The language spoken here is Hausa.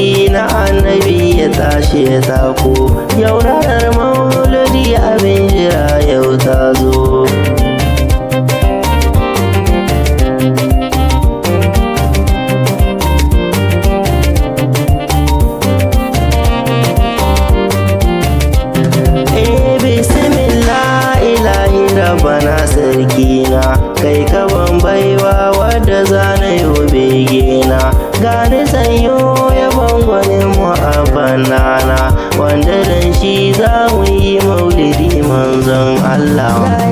maulidi na annabi ya tashi ya tako. Yau ranar maulidi abin jira yau ta zo. Bana sarkina kai ka ban baiwa wadda zana yo begena, gani sanyo ya bangwanin mu a banana, wanda dan shi za mu yi maulidi manzon Allah.